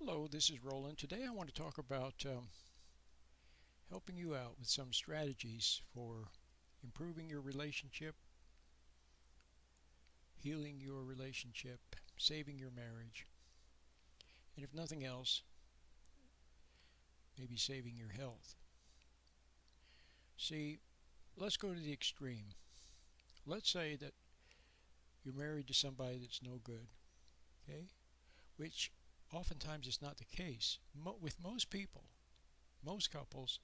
Hello, this is Roland. Today I want to talk about helping you out with some strategies for improving your relationship, healing your relationship, saving your marriage, and if nothing else, maybe saving your health. See, let's go to the extreme. Let's say that you're married to somebody that's no good, okay? Which oftentimes is not the case. With most people, most couples,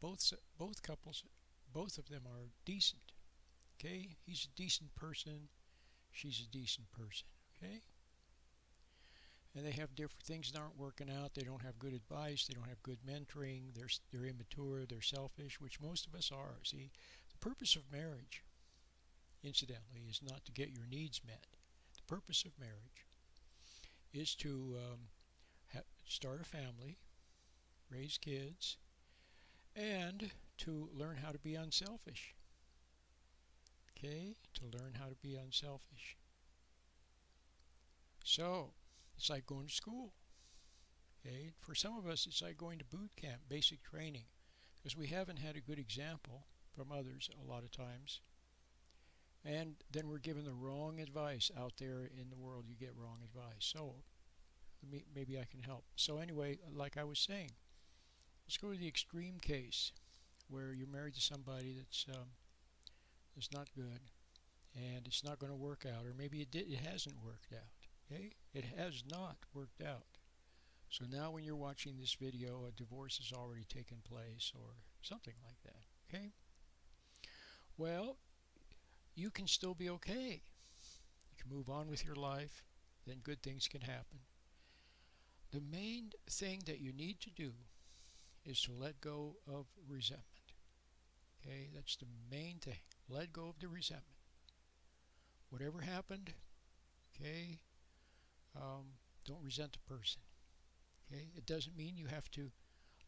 both couples, both of them are decent. Okay, he's a decent person, she's a decent person. Okay, and they have different things that aren't working out. They don't have good advice. They don't have good mentoring. They're immature. They're selfish, which most of us are. See, the purpose of marriage, incidentally, is not to get your needs met. The purpose of marriage is to start a family, raise kids, and to learn how to be unselfish. Okay, to learn how to be unselfish. So, it's like going to school. Okay, for some of us, it's like going to boot camp, basic training, because we haven't had a good example from others a lot of times. And then we're given the wrong advice out there in the world. You get wrong advice. So, maybe I can help. So, anyway, like I was saying, let's go to the extreme case where you're married to somebody that's not good and it's not going to work out, or maybe it hasn't worked out. Okay, it has not worked out. So now when you're watching this video, a divorce has already taken place or something like that. Okay, well, you can still be okay. You can move on with your life, then good things can happen. The main thing that you need to do is to let go of resentment. Okay, that's the main thing. Let go of the resentment. Whatever happened, okay, don't resent the person. Okay, it doesn't mean you have to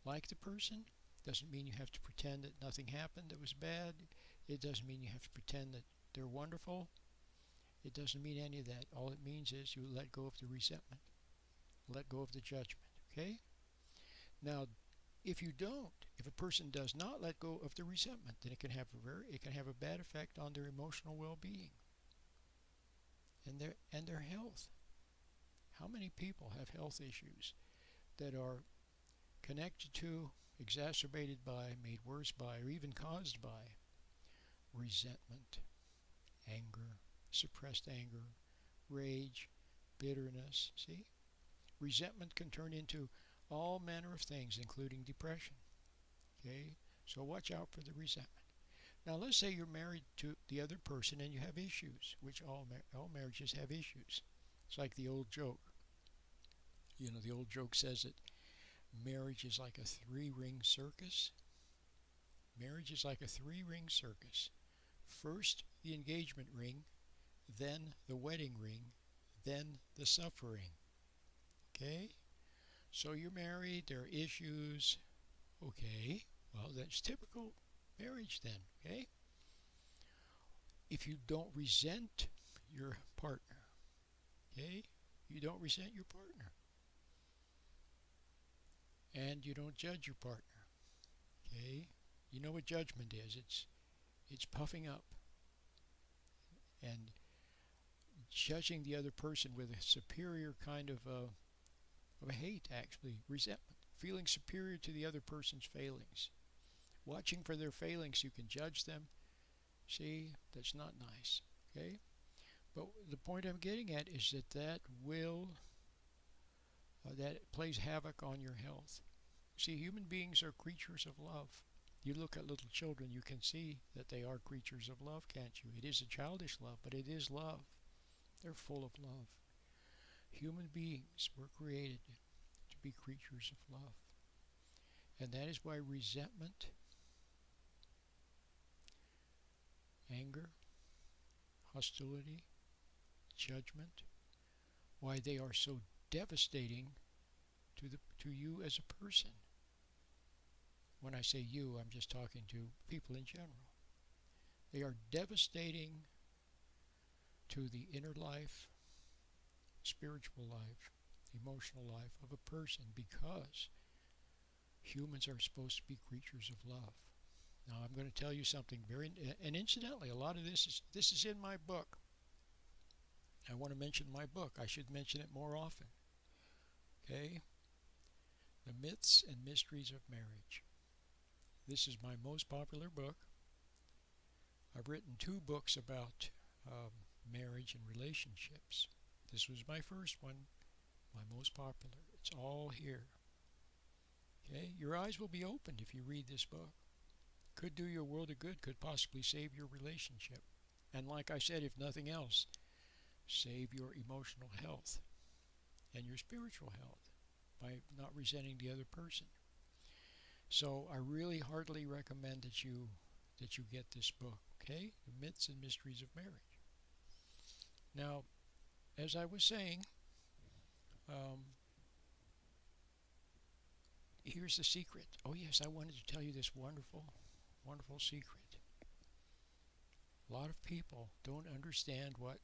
like the person. Doesn't mean you have to pretend that nothing happened that was bad. It doesn't mean you have to pretend that they're wonderful. It doesn't mean any of that. All it means is you let go of the resentment. Let go of the judgment. Okay? Now, if you don't, if a person does not let go of the resentment, then it can have a bad effect on their emotional well-being and their health. How many people have health issues that are connected to, exacerbated by, made worse by, or even caused by resentment, anger, suppressed anger, rage, bitterness? See? Resentment can turn into all manner of things, including depression. Okay? So watch out for the resentment. Now let's say you're married to the other person and you have issues, which all marriages have issues. It's like the old joke. You know, the old joke says that marriage is like a three-ring circus. Marriage is like a three-ring circus. First the engagement ring, then the wedding ring, then the suffering. Okay? So you're married, there are issues. Okay, well, that's typical marriage then. Okay? If you don't resent your partner, okay? You don't resent your partner. And you don't judge your partner. Okay? You know what judgment is. It's puffing up and judging the other person with a superior kind of a hate, actually, resentment, feeling superior to the other person's failings. Watching for their failings, you can judge them. See, that's not nice. Okay? But the point I'm getting at is that plays havoc on your health. See, human beings are creatures of love. You look at little children, you can see that they are creatures of love, can't you? It is a childish love, but it is love. They're full of love. Human beings were created to be creatures of love. And that is why resentment, anger, hostility, judgment, why they are so devastating to you as a person. When I say you, I'm just talking to people in general. They are devastating to the inner life, spiritual life, emotional life of a person, because humans are supposed to be creatures of love. Now I'm going to tell you something and incidentally, a lot of this is in my book. I want to mention my book. I should mention it more often. Okay? The Myths and Mysteries of Marriage. This is my most popular book. I've written 2 books about marriage and relationships. This was my first one, my most popular. It's all here. Okay? Your eyes will be opened if you read this book. Could do you a world of good, could possibly save your relationship. And like I said, if nothing else, save your emotional health and your spiritual health by not resenting the other person. So I really heartily recommend that you get this book, okay? The Myths and Mysteries of Marriage. Now, as I was saying, here's the secret. Oh yes, I wanted to tell you this wonderful secret. A lot of people don't understand what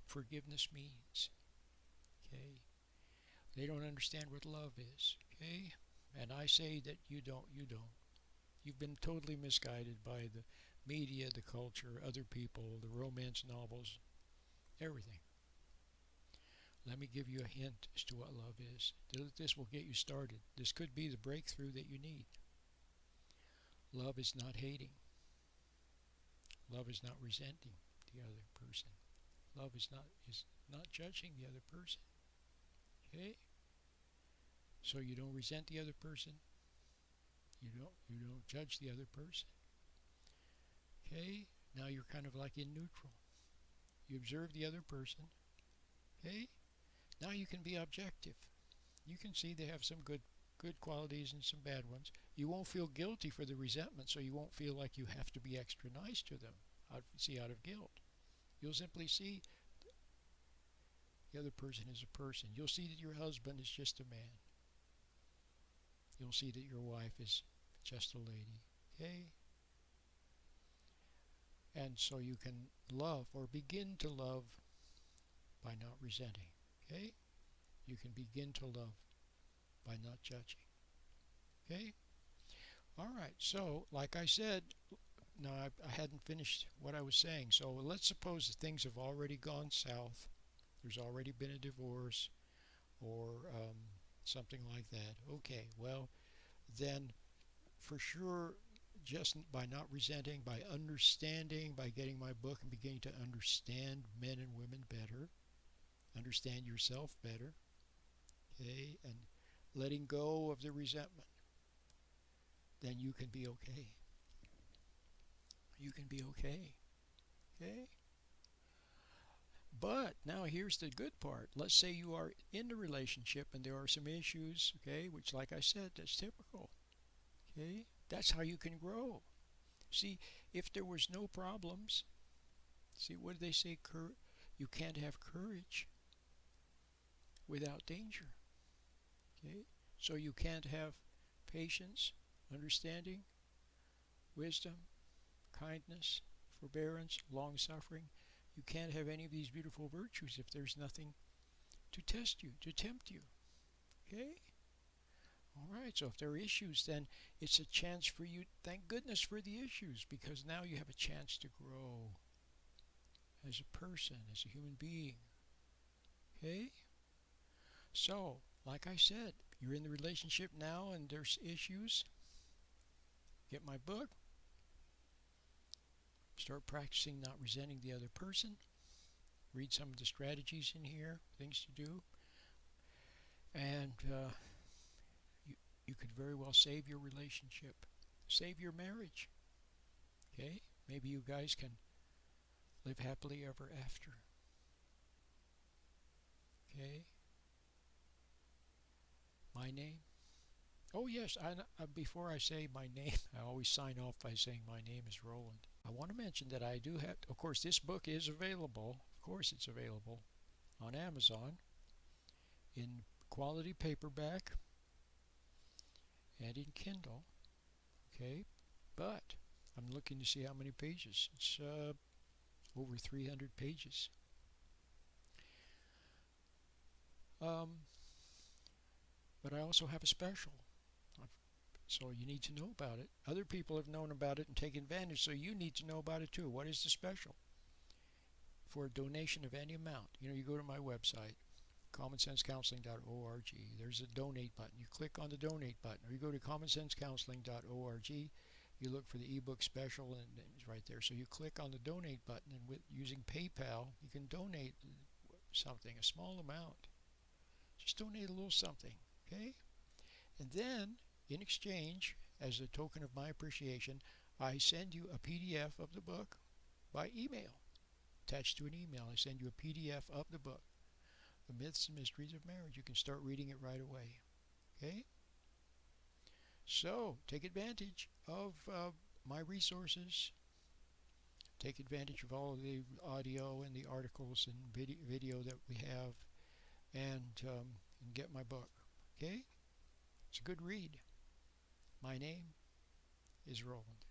forgiveness means. Okay? They don't understand what love is. Okay? And I say that you don't. You've been totally misguided by the media, the culture, other people, the romance novels, everything. Let me give you a hint as to what love is. This will get you started. This could be the breakthrough that you need. Love is not hating. Love is not resenting the other person. Love is not judging the other person. Okay? So you don't resent the other person. You don't judge the other person. Okay? Now you're kind of like in neutral. You observe the other person. Okay? Now you can be objective. You can see they have some good qualities and some bad ones. You won't feel guilty for the resentment, so you won't feel like you have to be extra nice to them. Out of guilt. You'll simply see the other person is a person. You'll see that your husband is just a man. You'll see that your wife is just a lady. Okay? And so you can love or begin to love by not resenting. Okay? You can begin to love by not judging. Okay? All right. So, like I said, no, I hadn't finished what I was saying. So let's suppose that things have already gone south. There's already been a divorce or something like that. Okay, well, then for sure, just by not resenting, by understanding, by getting my book and beginning to understand men and women better, understand yourself better, okay, and letting go of the resentment, then you can be okay. You can be okay. Okay? But now here's the good part. Let's say you are in a relationship and there are some issues, okay, which like I said, that's typical. Okay? That's how you can grow. See, if there was no problems, see, what do they say? You can't have courage without danger. Okay? So you can't have patience, understanding, wisdom, kindness, forbearance, long-suffering. You can't have any of these beautiful virtues if there's nothing to test you, to tempt you. Okay? All right, so if there are issues, then it's a chance for you. Thank goodness for the issues, because now you have a chance to grow as a person, as a human being. Okay? So, like I said, you're in the relationship now and there's issues. Get my book. Start practicing not resenting the other person. Read some of the strategies in here, things to do. And you could very well save your relationship. Save your marriage. Okay? Maybe you guys can live happily ever after. Okay? My name? Oh yes, before I say my name, I always sign off by saying my name is Roland. I want to mention that I do have, of course, this book is available. Of course it's available on Amazon in quality paperback and in Kindle. Okay, but I'm looking to see how many pages. It's over 300 pages. but I also have a special. So you need to know about it. Other people have known about it and taken advantage, so you need to know about it too. What is the special? For a donation of any amount, you go to my website, commonsensecounseling.org. There's a donate button. You click on the donate button, or you go to commonsensecounseling.org. You look for the ebook special, and it's right there. So you click on the donate button, and using PayPal, you can donate something, a small amount. Just donate a little something, okay? And then, in exchange, as a token of my appreciation, I send you a PDF of the book by email. Attached to an email, I send you a PDF of the book, The Myths and Mysteries of Marriage. You can start reading it right away. Okay? So, take advantage of my resources. Take advantage of all of the audio and the articles and video that we have, and get my book. Okay? It's a good read. My name is Roland.